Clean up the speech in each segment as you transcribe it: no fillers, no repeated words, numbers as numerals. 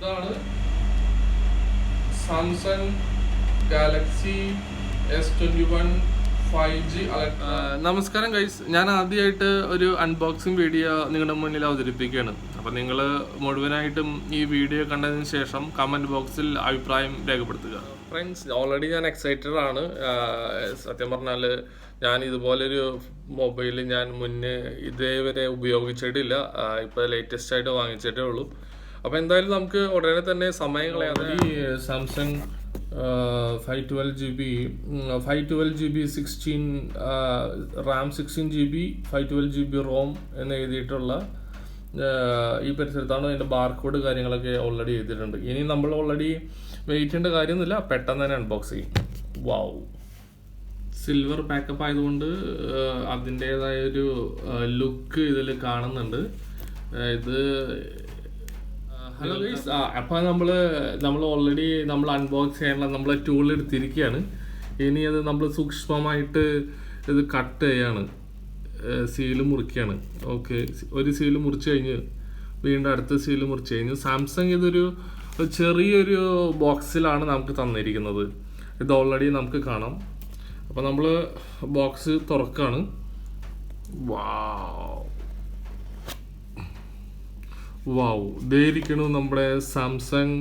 ഇതാണ് Samsung Galaxy S21 5G നമസ്കാരം guys, ഞാൻ ആദ്യമായിട്ട് ഒരു അൺബോക്സിംഗ് വീഡിയോ നിങ്ങളുടെ മുന്നിൽ അവതരിപ്പിക്കുകയാണ്. അപ്പോൾ നിങ്ങൾ മുഴുവനായിട്ടും ഈ വീഡിയോ കണ്ടതിന് ശേഷം കമൻറ്റ് ബോക്സിൽ അഭിപ്രായം രേഖപ്പെടുത്തുക. ഫ്രണ്ട്സ്, ഓൾറെഡി ഞാൻ എക്സൈറ്റഡ് ആണ്. സത്യം പറഞ്ഞാൽ ഞാൻ ഇതുപോലൊരു മൊബൈൽ ഞാൻ മുന്നേ ഇതേവരെ ഉപയോഗിച്ചിട്ടില്ല. ഇപ്പോൾ ലേറ്റസ്റ്റ് ആയിട്ട് വാങ്ങിച്ചിട്ടേ ഉള്ളൂ. അപ്പോൾ എന്തായാലും നമുക്ക് ഉടനെ തന്നെ സമയം കളയാതെ ഈ Samsung 512GB 16 Ram 16GB 512GB Rome എന്ന് എഴുതിയിട്ടുള്ള ഈ പരിസരത്താണ് അതിൻ്റെ ബാർകോഡ് കാര്യങ്ങളൊക്കെ ഓൾറെഡി എഴുതിയിട്ടുണ്ട്. ഇനി നമ്മൾ ഓൾറെഡി വെയിറ്റ് ചെയ്യേണ്ട കാര്യമൊന്നുമില്ല, പെട്ടെന്ന് തന്നെ അൺബോക്സ് ചെയ്യും. വാവ്, സിൽവർ പാക്കപ്പ് ആയതുകൊണ്ട് അതിൻ്റേതായൊരു ലുക്ക് ഇതിൽ കാണുന്നുണ്ട്. ഇത് ഹലോ ഗൈസ്, അപ്പോൾ നമ്മൾ ഓൾറെഡി അൺബോക്സ് ചെയ്യാനുള്ള നമ്മളെ ടൂൾ എടുത്തിരിക്കുകയാണ്. ഇനി അത് നമ്മൾ സൂക്ഷ്മമായിട്ട് ഇത് കട്ട് ചെയ്യാണ്, സീല് മുറിക്കുകയാണ്. ഓക്കെ, ഒരു സീല് മുറിച്ച് കഴിഞ്ഞ് വീണ്ടും അടുത്ത സീല് മുറിച്ച് കഴിഞ്ഞ് സാംസങ് ഇതൊരു ചെറിയൊരു ബോക്സിലാണ് നമുക്ക് തന്നിരിക്കുന്നത്. ഇത് ഓൾറെഡി നമുക്ക് കാണാം. അപ്പോൾ നമ്മൾ ബോക്സ് തുറക്കാണ്. വാവ്, ഇതായിരിക്കണു നമ്മുടെ Samsung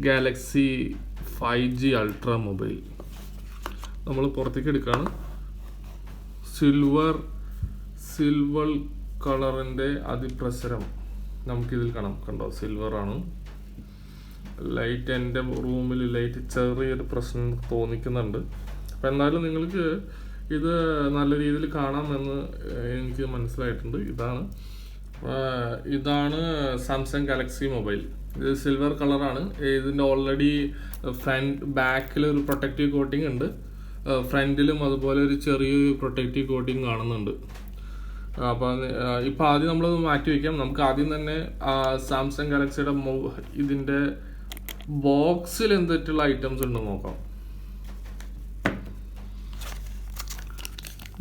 Galaxy 5G ultra mobile. നമ്മൾ പുറത്തേക്ക് എടുക്കുകയാണ്. സിൽവർ കളറിൻ്റെ അതിപ്രസരം നമുക്കിതിൽ കാണാം. കണ്ടോ, സിൽവറാണ്. ലൈറ്റ്, എൻ്റെ റൂമിൽ ലൈറ്റ് ചെറിയൊരു പ്രശ്നം തോന്നിക്കുന്നുണ്ട്. അപ്പം എന്നാലും നിങ്ങൾക്ക് ഇത് നല്ല രീതിയിൽ കാണാമെന്ന് എനിക്ക് മനസ്സിലായിട്ടുണ്ട്. ഇതാണ് സാംസങ് ഗാലക്സി മൊബൈൽ. ഇത് സിൽവർ കളറാണ്. ഇതിൻ്റെ ഓൾറെഡി ബാക്കിൽ ഒരു പ്രൊട്ടക്റ്റീവ് കോട്ടിംഗ് ഉണ്ട്, ഫ്രണ്ടിലും അതുപോലെ ഒരു ചെറിയൊരു പ്രൊട്ടക്റ്റീവ് കോട്ടിംഗ് കാണുന്നുണ്ട്. അപ്പം ഇപ്പം ആദ്യം നമ്മളത് മാറ്റി വയ്ക്കാം. നമുക്ക് ആദ്യം തന്നെ സാംസങ് ഗാലക്സിയുടെ ഇതിൻ്റെ ബോക്സിൽ എന്തൊക്കെയുള്ള ഐറ്റംസ് ഉണ്ടെന്ന് നോക്കാം.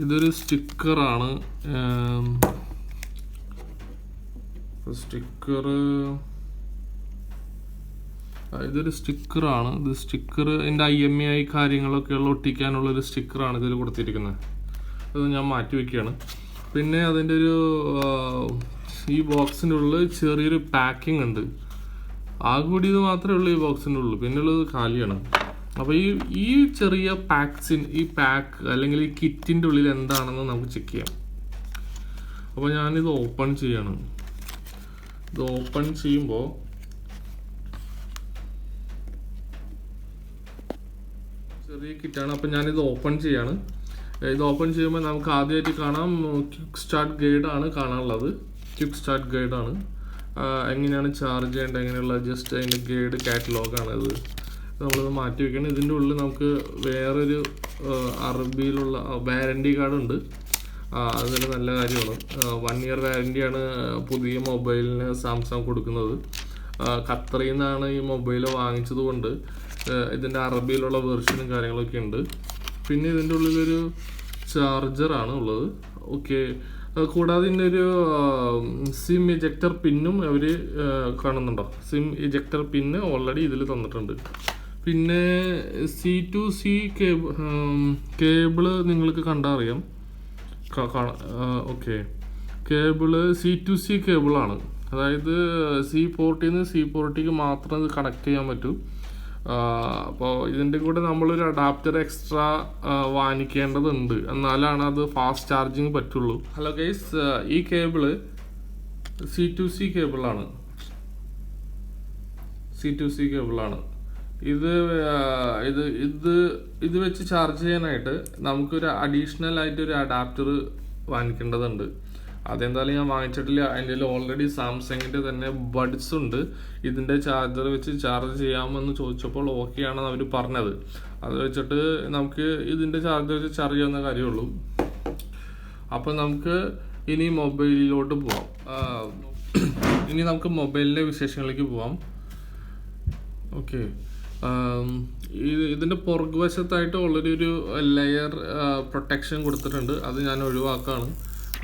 ഇതൊരു സ്റ്റിക്കറാണ്. ഇതൊരു സ്റ്റിക്കറാണ്. ഇത് സ്റ്റിക്കർ എൻ്റെ IMEI കാര്യങ്ങളൊക്കെയുള്ള ഒട്ടിക്കാനുള്ളൊരു സ്റ്റിക്കറാണ് ഇതിൽ കൊടുത്തിരിക്കുന്നത്. അത് ഞാൻ മാറ്റി വയ്ക്കുകയാണ്. പിന്നെ അതിൻ്റെ ഈ ബോക്സിൻ്റെ ഉള്ളിൽ ചെറിയൊരു പാക്കിംഗ് ഉണ്ട്. ആകെ കൂടി ഇത് മാത്രമേ ഉള്ളൂ ഈ ബോക്സിൻ്റെ ഉള്ളൂ, പിന്നെ ഉള്ളത് കാലിയാണ്. അപ്പോൾ ഈ ചെറിയ ഈ പാക്ക് അല്ലെങ്കിൽ ഈ കിറ്റിൻ്റെ ഉള്ളിൽ എന്താണെന്ന് നമുക്ക് ചെക്ക് ചെയ്യാം. അപ്പോൾ ഞാനിത് ഓപ്പൺ ചെയ്യാണ്. ഇത് ഓപ്പൺ ചെയ്യുമ്പോൾ ചെറിയ കിറ്റാണ്. അപ്പം ഞാനിത് ഓപ്പൺ ചെയ്യാണ്. ഇത് ഓപ്പൺ ചെയ്യുമ്പോൾ നമുക്ക് ആദ്യമായിട്ട് കാണാം ക്വിക്ക് സ്റ്റാർട്ട് ഗൈഡാണ് കാണാനുള്ളത്. ക്വിക്ക് സ്റ്റാർട്ട് ഗൈഡാണ്, എങ്ങനെയാണ് ചാർജ് ചെയ്യേണ്ടത്, എങ്ങനെയുള്ള ജസ്റ്റ് അതിൻ്റെ ഗൈഡ് കാറ്റലോഗാണ് ഇത്. നമ്മളത് മാറ്റി വയ്ക്കണം. ഇതിൻ്റെ ഉള്ളിൽ നമുക്ക് വേറൊരു അറബിയിലുള്ള വാറൻറ്റി കാർഡുണ്ട്. അതൊരു നല്ല കാര്യമാണ്. 1 year വാറൻറ്റിയാണ് പുതിയ മൊബൈലിന് സാംസങ് കൊടുക്കുന്നത്. ഖത്തറിൽ നിന്നാണ് ഈ മൊബൈൽ വാങ്ങിച്ചത് കൊണ്ട് ഇതിൻ്റെ അറബിയിലുള്ള വെർഷനും കാര്യങ്ങളൊക്കെ ഉണ്ട്. പിന്നെ ഇതിൻ്റെ ഉള്ളിലൊരു ചാർജറാണ് ഉള്ളത്. ഓക്കെ, കൂടാതെ ഇതിൻ്റെ ഒരു സിം ഇജക്ടർ പിന്നും അവർ കാണുന്നുണ്ടോ? സിം ഇജക്ടർ പിന്ന് ഓൾറെഡി ഇതിൽ തന്നിട്ടുണ്ട്. പിന്നെ C2C കേബിള് നിങ്ങൾക്ക് കണ്ടാൽ അറിയാം. Okay, cable C2C കേബിളാണ്. അതായത് C40 C40ക്ക് മാത്രം ഇത് കണക്ട് ചെയ്യാൻ പറ്റും. അപ്പോൾ ഇതിൻ്റെ കൂടെ നമ്മളൊരു അഡാപ്റ്റർ എക്സ്ട്രാ വാങ്ങിക്കേണ്ടതുണ്ട്, എന്നാലാണ് അത് ഫാസ്റ്റ് ചാർജിങ് പറ്റുള്ളൂ. ഹലോ ഗൈസ്, ഈ കേബിള് C2C കേബിളാണ്. ഇത് വെച്ച് ചാർജ് ചെയ്യാനായിട്ട് നമുക്കൊരു അഡീഷണൽ ആയിട്ട് ഒരു അഡാപ്റ്റർ വാങ്ങിക്കേണ്ടതുണ്ട്. അതെന്തായാലും ഞാൻ വാങ്ങിച്ചിട്ടില്ല. അതിൻ്റെ ഓൾറെഡി സാംസങ്ങിൻ്റെ തന്നെ ബഡ്സ് ഉണ്ട്. ഇതിൻ്റെ ചാർജർ വെച്ച് ചാർജ് ചെയ്യാമെന്ന് ചോദിച്ചപ്പോൾ ഓക്കെ ആണെന്ന് അവർ പറഞ്ഞത്. അത് വെച്ചിട്ട് നമുക്ക് ഇതിൻ്റെ ചാർജർ വെച്ച് ചാർജ് ചെയ്യാവുന്ന കാര്യമുള്ളൂ. അപ്പോൾ നമുക്ക് ഇനി മൊബൈലിലോട്ട് പോവാം. ഇനി നമുക്ക് മൊബൈലിൻ്റെ വിശേഷങ്ങളിലേക്ക് പോവാം. ഓക്കെ, ഇതിൻ്റെ പുറകുവശത്തായിട്ട് ഓൾറെഡി ഒരു ലെയർ പ്രൊട്ടക്ഷൻ കൊടുത്തിട്ടുണ്ട്. അത് ഞാൻ ഒഴിവാക്കാണ്.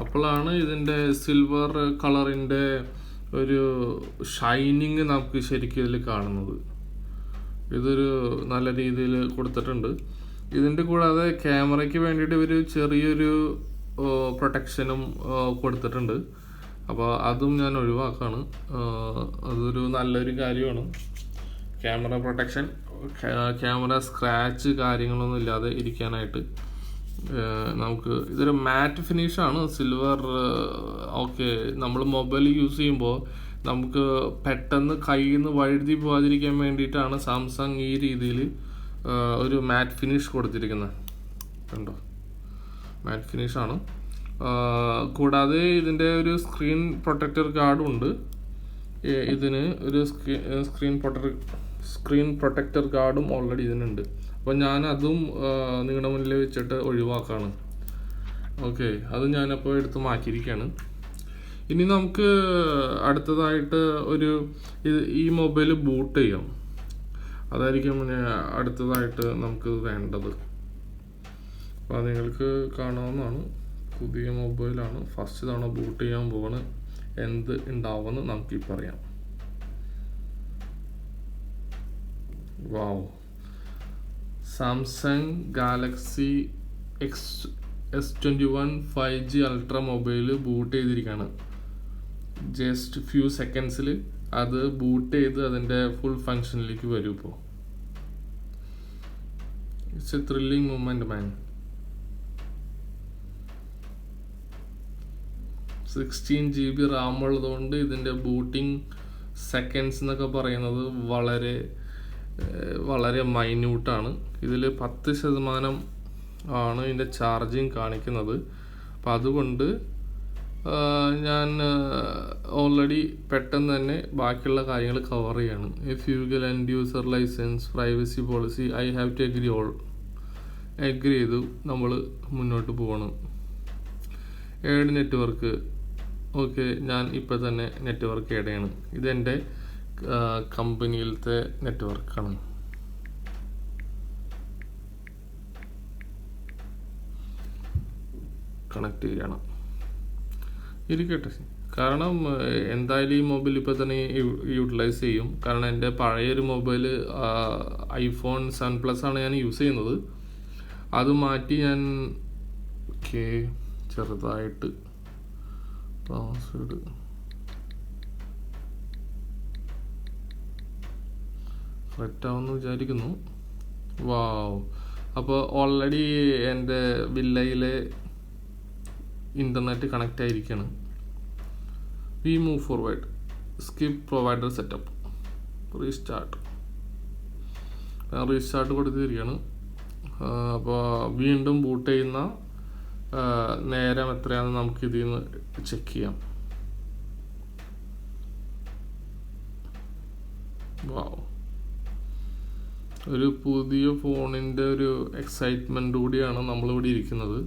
അപ്പോഴാണ് ഇതിൻ്റെ സിൽവർ കളറിൻ്റെ ഒരു ഷൈനിങ് നമുക്ക് ശരിക്കും ഇതിൽ കാണുന്നത്. ഇതൊരു നല്ല രീതിയിൽ കൊടുത്തിട്ടുണ്ട്. ഇതിൻ്റെ കൂടാതെ ക്യാമറയ്ക്ക് വേണ്ടിയിട്ട് ഒരു ചെറിയൊരു പ്രൊട്ടക്ഷനും കൊടുത്തിട്ടുണ്ട്. അപ്പോൾ അതും ഞാൻ ഒഴിവാക്കാണ്. അതൊരു നല്ലൊരു കാര്യമാണ്. ക്യാമറ പ്രൊട്ടക്ഷൻ, ക്യാമറ സ്ക്രാച്ച് കാര്യങ്ങളൊന്നും ഇല്ലാതെ ഇരിക്കാനായിട്ട് നമുക്ക് ഇതൊരു മാറ്റ് ഫിനിഷാണ്. സിൽവർ. ഓക്കെ, നമ്മൾ മൊബൈൽ യൂസ് ചെയ്യുമ്പോൾ നമുക്ക് പെട്ടെന്ന് കയ്യിൽ നിന്ന് വഴുതി പോകാതിരിക്കാൻ വേണ്ടിയിട്ടാണ് സാംസങ് ഈ രീതിയിൽ ഒരു മാറ്റ് ഫിനിഷ് കൊടുത്തിരിക്കുന്നത്. കണ്ടോ, മാറ്റ് ഫിനിഷാണ്. കൂടാതെ ഇതിൻ്റെ ഒരു സ്ക്രീൻ പ്രൊട്ടക്ടർ ഗാർഡും ഉണ്ട്. ഇതിന് ഒരു സ്ക്രീൻ പ്രൊട്ടക്ടർ ഗാർഡും ഓൾറെഡി ഇതിനുണ്ട്. അപ്പോൾ ഞാൻ അതും നിങ്ങളുടെ മുന്നിൽ വെച്ചിട്ട് ഒഴിവാക്കാണ്. ഓക്കെ, അത് ഞാനപ്പോൾ എടുത്ത് മാറ്റിയിരിക്കുകയാണ്. ഇനി നമുക്ക് അടുത്തതായിട്ട് ഈ മൊബൈൽ ബൂട്ട് ചെയ്യാം. അതായിരിക്കും അടുത്തതായിട്ട് നമുക്ക് വേണ്ടത്. അപ്പോൾ നിങ്ങൾക്ക് കാണാവുന്നതാണ്, പുതിയ മൊബൈലാണ്. ഫസ്റ്റ് തവണ ബൂട്ട് ചെയ്യാൻ പോവാണ്. എന്ത് ഉണ്ടാവുമെന്ന് നമുക്ക് പറയാം. Wow, Samsung Galaxy S21 5G ultra mobile boot ചെയ്തിരിക്കുകയാണ്. ജസ്റ്റ് ഫ്യൂ സെക്കൻഡ്സിൽ അത് ബൂട്ട് ചെയ്ത് അതിൻ്റെ ഫുൾ ഫങ്ഷനിലേക്ക് വരും. ഇപ്പോൾ it's a thrilling moment man. 16 GB RAM ഉള്ളതുകൊണ്ട് ഇതിൻ്റെ ബൂട്ടിംഗ് സെക്കൻഡ്സ് എന്നൊക്കെ പറയുന്നത് വളരെ വളരെ മൈന്യൂട്ടാണ്. ഇതിൽ 10% ആണ് ഇതിൻ്റെ ചാർജിങ് കാണിക്കുന്നത്. അപ്പം അതുകൊണ്ട് ഞാൻ ഓൾറെഡി പെട്ടെന്ന് തന്നെ ബാക്കിയുള്ള കാര്യങ്ങൾ കവർ ചെയ്യാണ്. ഫ്യൂഗൽ and user licence, privacy policy, I have to agree ചെയ്തു. നമ്മൾ മുന്നോട്ട് പോകണം. Add network. ഓക്കെ, ഞാൻ ഇപ്പോൾ തന്നെ നെറ്റ്വർക്ക് ഏഡ് ചെയ്യണം. ഇതെൻ്റെ കമ്പനിയിലത്തെ നെറ്റ്വർക്കാണ്. കണക്ട് ചെയ്യണം, ഇരിക്കട്ടെ. കാരണം എന്തായാലും ഈ മൊബൈൽ ഇപ്പോൾ തന്നെ യൂട്ടിലൈസ് ചെയ്യും. കാരണം എൻ്റെ പഴയൊരു മൊബൈൽ iPhone 7 Plus ആണ് ഞാൻ യൂസ് ചെയ്യുന്നത്. അത് മാറ്റി ഞാൻ ചെറുതായിട്ട് പാസ്വേഡ് കറക്റ്റാവുമെന്ന് വിചാരിക്കുന്നു. വാവ്, അപ്പോൾ ഓൾറെഡി എൻ്റെ വില്ലയിലെ ഇൻ്റർനെറ്റ് കണക്റ്റ് ആയിരിക്കുകയാണ്. We move forward, skip provider setup, restart. ഞാൻ റീസ്റ്റാർട്ട് കൊടുത്തിരിക്കുകയാണ്. അപ്പോൾ വീണ്ടും ബൂട്ട് ചെയ്യുന്ന നേരം എത്രയാണെന്ന് നമുക്ക് ഇതിൽ നിന്ന് ചെക്ക് ചെയ്യാം. വാവ്, ഒരു പുതിയ ഫോണിൻ്റെ ഒരു എക്സൈറ്റ്മെൻ്റ് കൂടിയാണ് നമ്മളിവിടെ ഇരിക്കുന്നത്.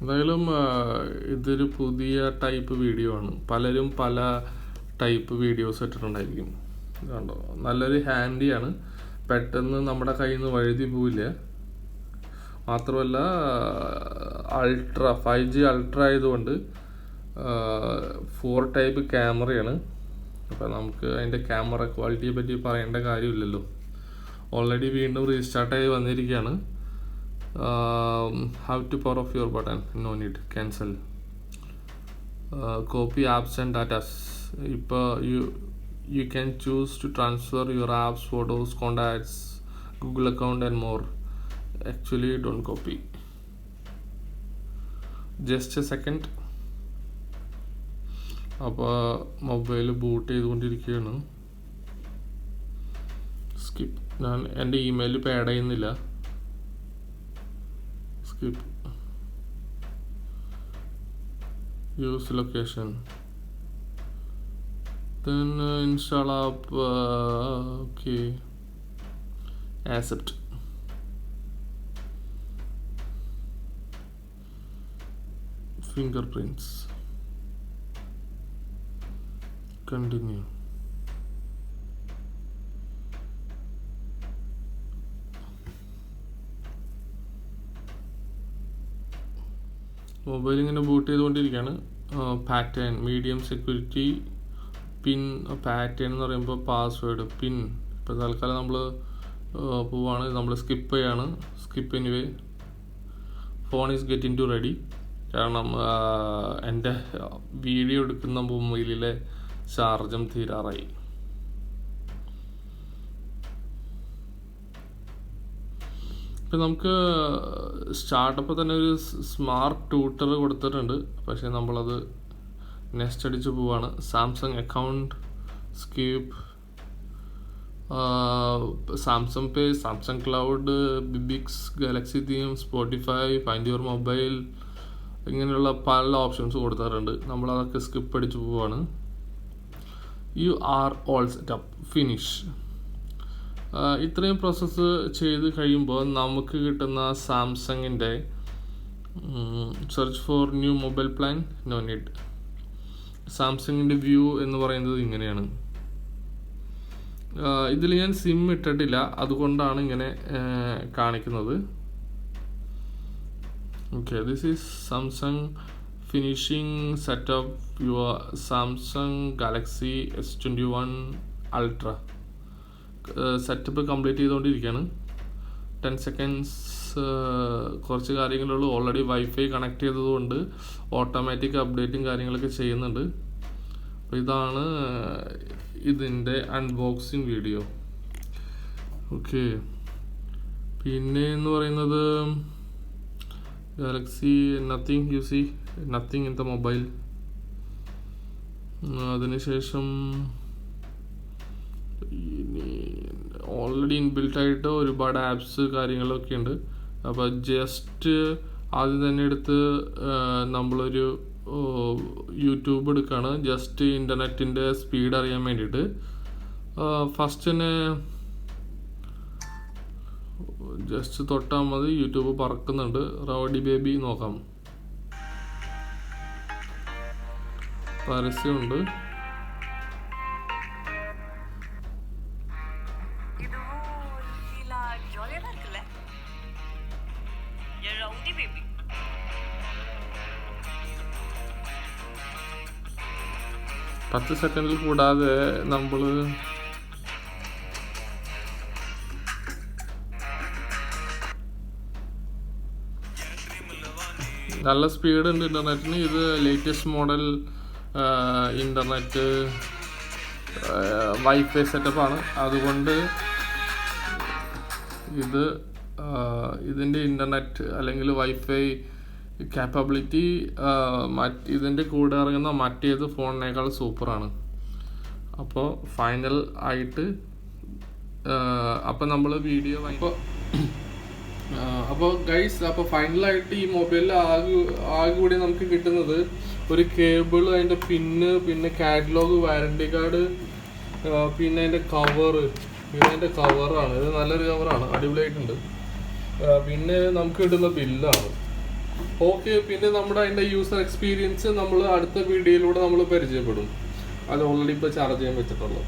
എന്തായാലും ഇതൊരു പുതിയ ടൈപ്പ് വീഡിയോ ആണ്. പലരും പല ടൈപ്പ് വീഡിയോസ് ഇട്ടിട്ടുണ്ടായിരിക്കും. കണ്ടോ, നല്ലൊരു ഹാൻഡിയാണ്. പെട്ടെന്ന് നമ്മുടെ കയ്യിൽ നിന്ന് വഴുതി പോവില്ല. മാത്രമല്ല 5G അൾട്ര ആയതുകൊണ്ട് 4 ടൈപ്പ് ക്യാമറയാണ്. അപ്പോൾ നമുക്ക് അതിൻ്റെ ക്യാമറ ക്വാളിറ്റിയെ പറ്റി പറയേണ്ട കാര്യമില്ലല്ലോ. ഓൾറെഡി വീണ്ടും റീസ്റ്റാർട്ടായി വന്നിരിക്കുകയാണ്. How to power off your button? No need. Cancel. Copy apps and data. ഇപ്പോൾ you can choose to transfer your apps, photos, contacts, Google account and more. Actually, don't copy. Just a second. അപ്പോൾ mobile boot ചെയ്തുകൊണ്ടിരിക്കുകയാണ്. Skip. ഞാൻ എൻ്റെ email ഇപ്പോൾ add ചെയ്യുന്നില്ല. Skip. Use location. Then install app. Okay. Accept. Fingerprints. Continue. Mobile ഇങ്ങനെ boot ചെയ്തുകൊണ്ടിരിക്കുകയാണ്. Pattern medium security പിൻ pattern എന്ന് പറയുമ്പോൾ പാസ്വേഡ് പിൻ. ഇപ്പോൾ തൽക്കാലം നമ്മൾ പോവാണ്, നമ്മൾ സ്കിപ്പ് ചെയ്യാണ്. സ്കിപ്പ് anyway. Phone is getting to ready. കാരണം എൻ്റെ വീഡിയോ എടുക്കുന്ന മൊബൈലിലെ ചാർജും തീരാറായി. ഇപ്പം നമുക്ക് സ്റ്റാർട്ടപ്പ് തന്നെ ഒരു സ്മാർട്ട് ട്യൂട്ടർ കൊടുത്തിട്ടുണ്ട്. പക്ഷേ നമ്മളത് നെക്സ്റ്റ് അടിച്ച് പോവാണ്. Samsung account skip, Samsung pay, Samsung cloud, Bixby, Galaxy theme, Spotify, find your mobile, ഇങ്ങനെയുള്ള പല ഓപ്ഷൻസ് കൊടുത്തിട്ടുണ്ട്. നമ്മളതൊക്കെ സ്കിപ്പ് അടിച്ച് പോവാണ്. You are all setup, finish. ഇത്രയും പ്രോസസ്സ് ചെയ്ത് കഴിയുമ്പോൾ നമുക്ക് കിട്ടുന്ന സാംസങ്ങിൻ്റെ search for new mobile plan, no need. സാംസങ്ങിൻ്റെ വ്യൂ എന്ന് പറയുന്നത് ഇങ്ങനെയാണ്. ഇതിൽ ഞാൻ സിം ഇട്ടിട്ടില്ല, അതുകൊണ്ടാണ് ഇങ്ങനെ കാണിക്കുന്നത്. Okay, this is Samsung finishing setup your Samsung Galaxy S21 ultra. Setup complete ചെയ്തുകൊണ്ടിരിക്കുകയാണ്. 10 seconds. കുറച്ച് കാര്യങ്ങളുള്ളൂ. ഓൾറെഡി വൈഫൈ കണക്ട് ചെയ്തതുകൊണ്ട് ഓട്ടോമാറ്റിക് അപ്ഡേറ്റും കാര്യങ്ങളൊക്കെ ചെയ്യുന്നുണ്ട്. അപ്പോൾ ഇതാണ് ഇതിൻ്റെ അൺബോക്സിങ് വീഡിയോ. ഓക്കെ, പിന്നെ എന്ന് പറയുന്നത് galaxy nothing, you see nothing in the mobile. അതിനുശേഷം ഓൾറെഡി ഇൻബിൽട്ടായിട്ട് ഒരുപാട് ആപ്സ് കാര്യങ്ങളൊക്കെ ഉണ്ട്. അപ്പോൾ ജസ്റ്റ് ആദ്യം തന്നെ എടുത്ത് നമ്മളൊരു യൂട്യൂബ് എടുക്കുകയാണ്. ജസ്റ്റ് ഇൻ്റർനെറ്റിൻ്റെ സ്പീഡ് അറിയാൻ വേണ്ടിയിട്ട്. ഫസ്റ്റ് തന്നെ ജസ്റ്റ് തൊട്ടാൽ മതി, യൂട്യൂബ് പറക്കുന്നുണ്ട്. റൗഡി ബേബി നോക്കാം. പരസ്യമുണ്ട്. പത്ത് സെക്കൻഡിൽ കൂടാതെ നമ്മൾ നല്ല സ്പീഡ് ഉണ്ട് ഇൻ്റർനെറ്റിന്. ഇത് ലേറ്റസ്റ്റ് മോഡൽ ഇൻ്റർനെറ്റ് വൈഫൈ സെറ്റപ്പാണ്. അതുകൊണ്ട് ഇതിൻ്റെ ഇൻ്റർനെറ്റ് അല്ലെങ്കിൽ വൈഫൈ ക്യാപ്പബിലിറ്റി ഇതിൻ്റെ കൂടെ ഇറങ്ങുന്ന മറ്റേത് ഫോണിനേക്കാൾ സൂപ്പറാണ്. അപ്പോൾ ഫൈനൽ ആയിട്ട് അപ്പോൾ നമ്മൾ വീഡിയോ അപ്പോൾ ഗൈസ്, അപ്പോൾ ഫൈനലായിട്ട് ഈ മൊബൈലിൽ ആകെ കൂടി നമുക്ക് കിട്ടുന്നത് ഒരു കേബിൾ, അതിൻ്റെ പിന്ന്, പിന്നെ കാറ്റലോഗ്, വാറണ്ടി കാർഡ്, പിന്നെ അതിൻ്റെ കവറ്. ഇതിൻ്റെ കവറാണ്, ഇത് നല്ലൊരു കവറാണ്, അടിപൊളിയായിട്ടുണ്ട്. പിന്നെ നമുക്ക് കിട്ടുന്ന ബില്ലാണ്. ഓക്കെ, പിന്നെ നമ്മുടെ അതിൻ്റെ യൂസർ എക്സ്പീരിയൻസ് നമ്മൾ അടുത്ത വീഡിയോയിലൂടെ നമ്മൾ പരിചയപ്പെടും. അത് ഓൾറെഡി ഇപ്പോൾ ചാർജ് ചെയ്യാൻ വെച്ചിട്ടുള്ളത്.